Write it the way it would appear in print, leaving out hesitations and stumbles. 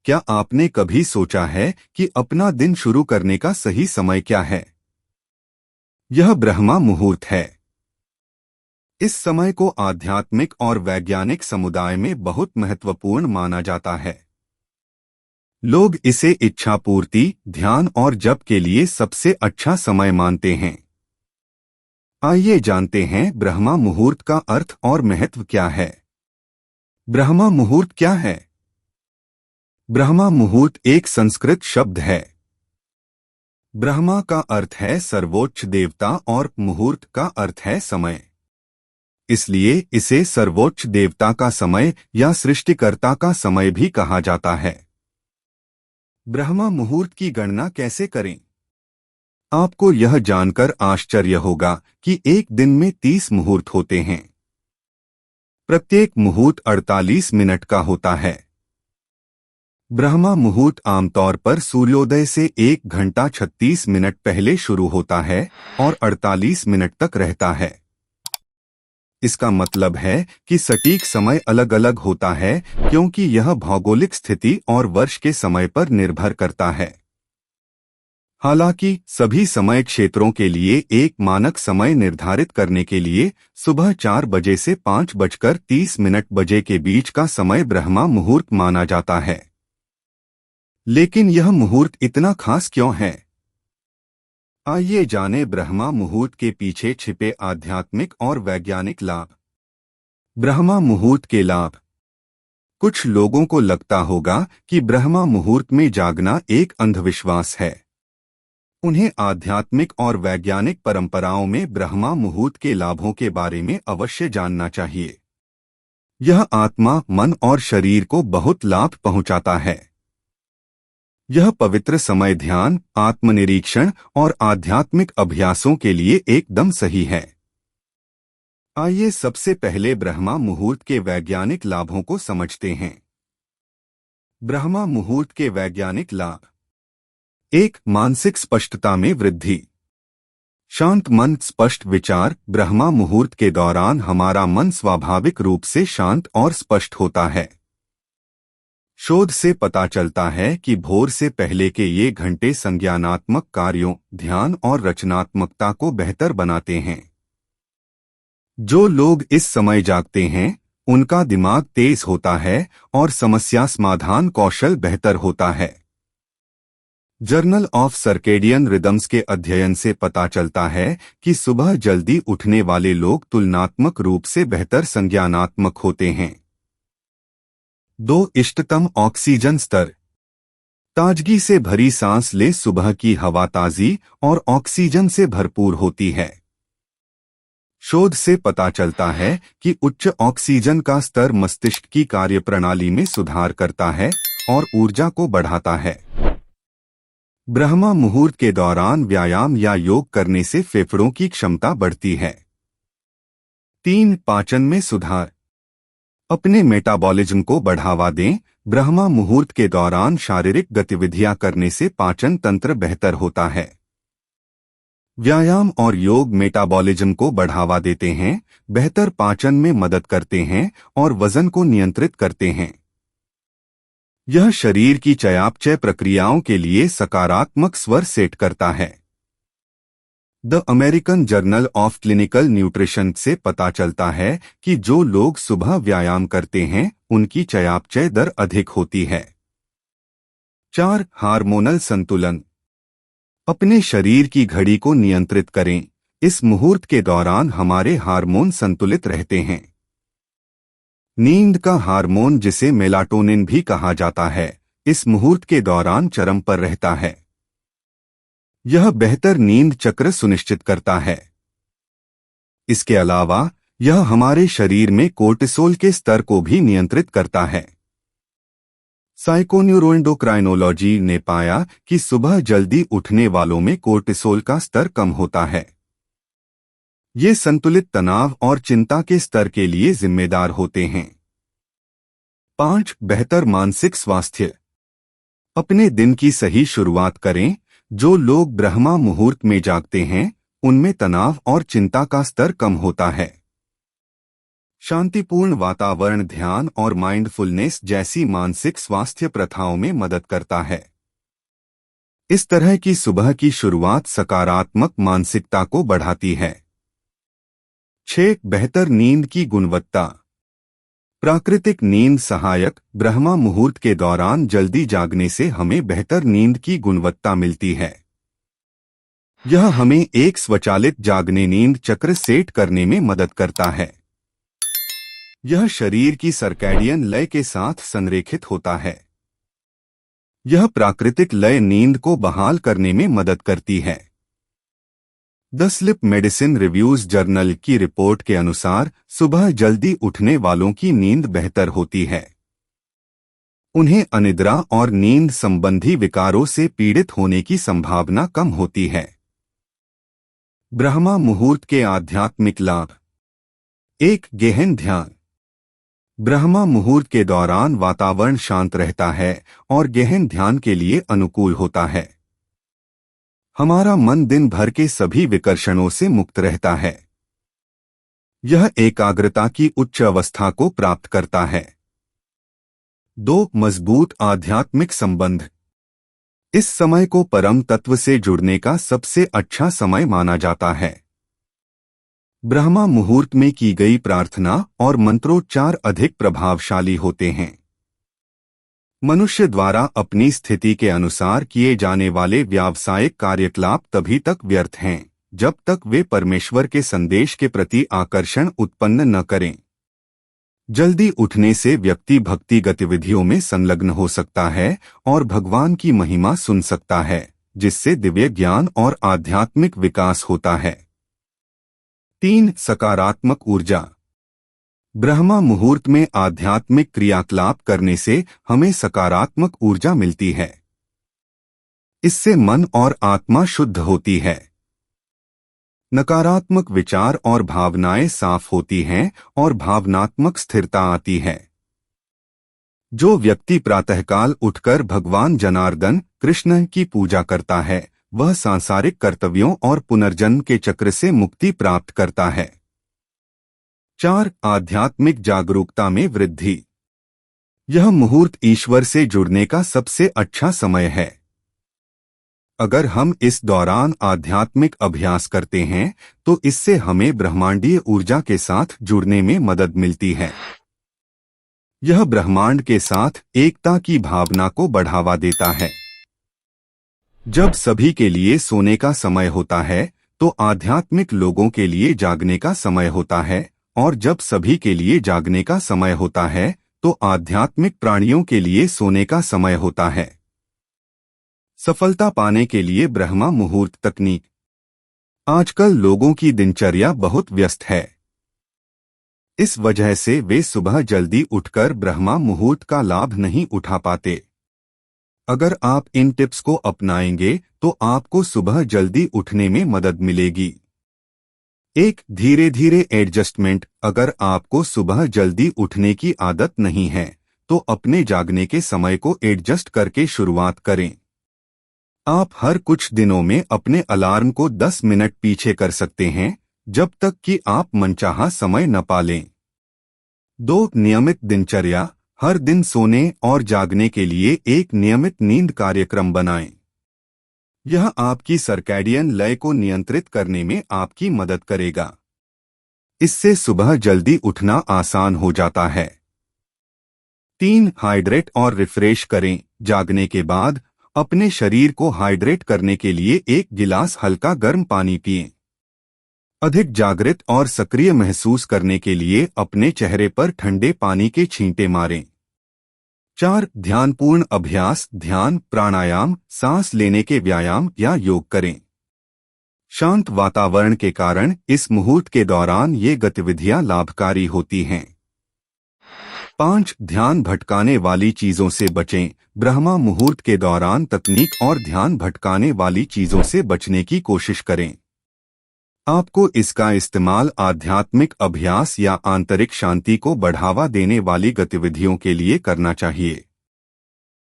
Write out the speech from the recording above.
क्या आपने कभी सोचा है कि अपना दिन शुरू करने का सही समय क्या है? यह ब्रह्मा मुहूर्त है। इस समय को आध्यात्मिक और वैज्ञानिक समुदाय में बहुत महत्वपूर्ण माना जाता है। लोग इसे इच्छा पूर्ति, ध्यान और जप के लिए सबसे अच्छा समय मानते हैं। आइए जानते हैं ब्रह्मा मुहूर्त का अर्थ और महत्व क्या है। ब्रह्मा मुहूर्त क्या है? ब्रह्मा मुहूर्त एक संस्कृत शब्द है। ब्रह्मा का अर्थ है सर्वोच्च देवता और मुहूर्त का अर्थ है समय। इसलिए इसे सर्वोच्च देवता का समय या सृष्टिकर्ता का समय भी कहा जाता है। ब्रह्मा मुहूर्त की गणना कैसे करें? आपको यह जानकर आश्चर्य होगा कि एक दिन में 30 मुहूर्त होते हैं। प्रत्येक मुहूर्त 48 मिनट का होता है। ब्रह्मा मुहूर्त आमतौर पर सूर्योदय से 1 घंटा 36 मिनट पहले शुरू होता है और 48 मिनट तक रहता है। इसका मतलब है कि सटीक समय अलग अलग होता है क्योंकि यह भौगोलिक स्थिति और वर्ष के समय पर निर्भर करता है। हालांकि सभी समय क्षेत्रों के लिए एक मानक समय निर्धारित करने के लिए सुबह 4 बजे से 5:30 बजे के बीच का समय ब्रह्मा मुहूर्त माना जाता है। लेकिन यह मुहूर्त इतना खास क्यों है? आइए जाने ब्रह्मा मुहूर्त के पीछे छिपे आध्यात्मिक और वैज्ञानिक लाभ। ब्रह्मा मुहूर्त के लाभ। कुछ लोगों को लगता होगा कि ब्रह्मा मुहूर्त में जागना एक अंधविश्वास है। उन्हें आध्यात्मिक और वैज्ञानिक परंपराओं में ब्रह्मा मुहूर्त के लाभों के बारे में अवश्य जानना चाहिए। यह आत्मा, मन और शरीर को बहुत लाभ पहुंचाता है। यह पवित्र समय ध्यान, आत्मनिरीक्षण और आध्यात्मिक अभ्यासों के लिए एकदम सही है। आइए सबसे पहले ब्रह्मा मुहूर्त के वैज्ञानिक लाभों को समझते हैं। ब्रह्मा मुहूर्त के वैज्ञानिक लाभ। 1. मानसिक स्पष्टता में वृद्धि। शांत मन, स्पष्ट विचार। ब्रह्मा मुहूर्त के दौरान हमारा मन स्वाभाविक रूप से शांत और स्पष्ट होता है। शोध से पता चलता है कि भोर से पहले के ये घंटे संज्ञानात्मक कार्यों, ध्यान और रचनात्मकता को बेहतर बनाते हैं। जो लोग इस समय जागते हैं, उनका दिमाग तेज होता है और समस्या समाधान कौशल बेहतर होता है। जर्नल ऑफ सर्केडियन रिदम्स के अध्ययन से पता चलता है कि सुबह जल्दी उठने वाले लोग तुलनात्मक रूप से बेहतर संज्ञानात्मक होते हैं। 2. इष्टतम ऑक्सीजन स्तर। ताजगी से भरी सांस ले। सुबह की हवा ताजी और ऑक्सीजन से भरपूर होती है। शोध से पता चलता है कि उच्च ऑक्सीजन का स्तर मस्तिष्क की कार्यप्रणाली में सुधार करता है और ऊर्जा को बढ़ाता है। ब्रह्मा मुहूर्त के दौरान व्यायाम या योग करने से फेफड़ों की क्षमता बढ़ती है। 3. पाचन में सुधार। अपने मेटाबॉलिज्म को बढ़ावा दें। ब्रह्मा मुहूर्त के दौरान शारीरिक गतिविधियां करने से पाचन तंत्र बेहतर होता है। व्यायाम और योग मेटाबॉलिज्म को बढ़ावा देते हैं, बेहतर पाचन में मदद करते हैं और वजन को नियंत्रित करते हैं। यह शरीर की चयापचय प्रक्रियाओं के लिए सकारात्मक स्वर सेट करता है। The American journal of clinical nutrition से पता चलता है कि जो लोग सुबह व्यायाम करते हैं, उनकी चयापचय दर अधिक होती है। 4. हार्मोनल संतुलन। अपने शरीर की घड़ी को नियंत्रित करें। इस मुहूर्त के दौरान हमारे हार्मोन संतुलित रहते हैं। नींद का हार्मोन, जिसे मेलाटोनिन भी कहा जाता है, इस मुहूर्त के दौरान चरम पर रहता है। यह बेहतर नींद चक्र सुनिश्चित करता है। इसके अलावा यह हमारे शरीर में कोर्टिसोल के स्तर को भी नियंत्रित करता है। साइकोन्यूरोएंडोक्राइनोलॉजी ने पाया कि सुबह जल्दी उठने वालों में कोर्टिसोल का स्तर कम होता है। ये संतुलित तनाव और चिंता के स्तर के लिए जिम्मेदार होते हैं। 5. बेहतर मानसिक स्वास्थ्य। अपने दिन की सही शुरुआत करें। जो लोग ब्रह्मा मुहूर्त में जागते हैं, उनमें तनाव और चिंता का स्तर कम होता है। शांतिपूर्ण वातावरण ध्यान और माइंडफुलनेस जैसी मानसिक स्वास्थ्य प्रथाओं में मदद करता है। इस तरह की सुबह की शुरुआत सकारात्मक मानसिकता को बढ़ाती है। 6. बेहतर नींद की गुणवत्ता। प्राकृतिक नींद सहायक ब्रह्मा मुहूर्त के दौरान जल्दी जागने से हमें बेहतर नींद की गुणवत्ता मिलती है। यह हमें एक स्वचालित जागने नींद चक्र सेट करने में मदद करता है। यह शरीर की सर्कैडियन लय के साथ संरेखित होता है। यह प्राकृतिक लय नींद को बहाल करने में मदद करती है। The sleep medicine reviews journal की रिपोर्ट के अनुसार सुबह जल्दी उठने वालों की नींद बेहतर होती है। उन्हें अनिद्रा और नींद संबंधी विकारों से पीड़ित होने की संभावना कम होती है। ब्रह्मा मुहूर्त के आध्यात्मिक लाभ। 1. गहन ध्यान। ब्रह्मा मुहूर्त के दौरान वातावरण शांत रहता है और गहन ध्यान के लिए अनुकूल होता है। हमारा मन दिन भर के सभी विकर्षणों से मुक्त रहता है। यह एकाग्रता की उच्च अवस्था को प्राप्त करता है। 2. मजबूत आध्यात्मिक संबंध। इस समय को परम तत्व से जुड़ने का सबसे अच्छा समय माना जाता है। ब्रह्मा मुहूर्त में की गई प्रार्थना और मंत्रोच्चार अधिक प्रभावशाली होते हैं। मनुष्य द्वारा अपनी स्थिति के अनुसार किए जाने वाले व्यावसायिक कार्यकलाप तभी तक व्यर्थ हैं जब तक वे परमेश्वर के संदेश के प्रति आकर्षण उत्पन्न न करें। जल्दी उठने से व्यक्ति भक्ति गतिविधियों में संलग्न हो सकता है और भगवान की महिमा सुन सकता है, जिससे दिव्य ज्ञान और आध्यात्मिक विकास होता है। 3. सकारात्मक ऊर्जा। ब्रह्मा मुहूर्त में आध्यात्मिक क्रियाकलाप करने से हमें सकारात्मक ऊर्जा मिलती है। इससे मन और आत्मा शुद्ध होती है। नकारात्मक विचार और भावनाएं साफ होती हैं और भावनात्मक स्थिरता आती है। जो व्यक्ति प्रातःकाल उठकर भगवान जनार्दन कृष्ण की पूजा करता है, वह सांसारिक कर्तव्यों और पुनर्जन्म के चक्र से मुक्ति प्राप्त करता है। 4. आध्यात्मिक जागरूकता में वृद्धि। यह मुहूर्त ईश्वर से जुड़ने का सबसे अच्छा समय है। अगर हम इस दौरान आध्यात्मिक अभ्यास करते हैं तो इससे हमें ब्रह्मांडीय ऊर्जा के साथ जुड़ने में मदद मिलती है। यह ब्रह्मांड के साथ एकता की भावना को बढ़ावा देता है। जब सभी के लिए सोने का समय होता है तो आध्यात्मिक लोगों के लिए जागने का समय होता है, और जब सभी के लिए जागने का समय होता है तो आध्यात्मिक प्राणियों के लिए सोने का समय होता है। सफलता पाने के लिए ब्रह्मा मुहूर्त तकनीक। आजकल लोगों की दिनचर्या बहुत व्यस्त है। इस वजह से वे सुबह जल्दी उठकर ब्रह्मा मुहूर्त का लाभ नहीं उठा पाते। अगर आप इन टिप्स को अपनाएंगे तो आपको सुबह जल्दी उठने में मदद मिलेगी। 1. धीरे धीरे एडजस्टमेंट। अगर आपको सुबह जल्दी उठने की आदत नहीं है तो अपने जागने के समय को एडजस्ट करके शुरुआत करें। आप हर कुछ दिनों में अपने अलार्म को 10 मिनट पीछे कर सकते हैं, जब तक कि आप मनचाहा समय न पा लें। 2. नियमित दिनचर्या। हर दिन सोने और जागने के लिए एक नियमित नींद कार्यक्रम बनाएं। यह आपकी सर्कैडियन लय को नियंत्रित करने में आपकी मदद करेगा। इससे सुबह जल्दी उठना आसान हो जाता है। 3. हाइड्रेट और रिफ्रेश करें। जागने के बाद अपने शरीर को हाइड्रेट करने के लिए 1 गिलास हल्का गर्म पानी पिएं। अधिक जागृत और सक्रिय महसूस करने के लिए अपने चेहरे पर ठंडे पानी के छींटे मारें। 4. ध्यानपूर्ण अभ्यास। ध्यान, प्राणायाम, सांस लेने के व्यायाम या योग करें। शांत वातावरण के कारण इस मुहूर्त के दौरान ये गतिविधियां लाभकारी होती हैं। 5. ध्यान भटकाने वाली चीजों से बचें। ब्रह्मा मुहूर्त के दौरान तकनीक और ध्यान भटकाने वाली चीजों से बचने की कोशिश करें। आपको इसका इस्तेमाल आध्यात्मिक अभ्यास या आंतरिक शांति को बढ़ावा देने वाली गतिविधियों के लिए करना चाहिए।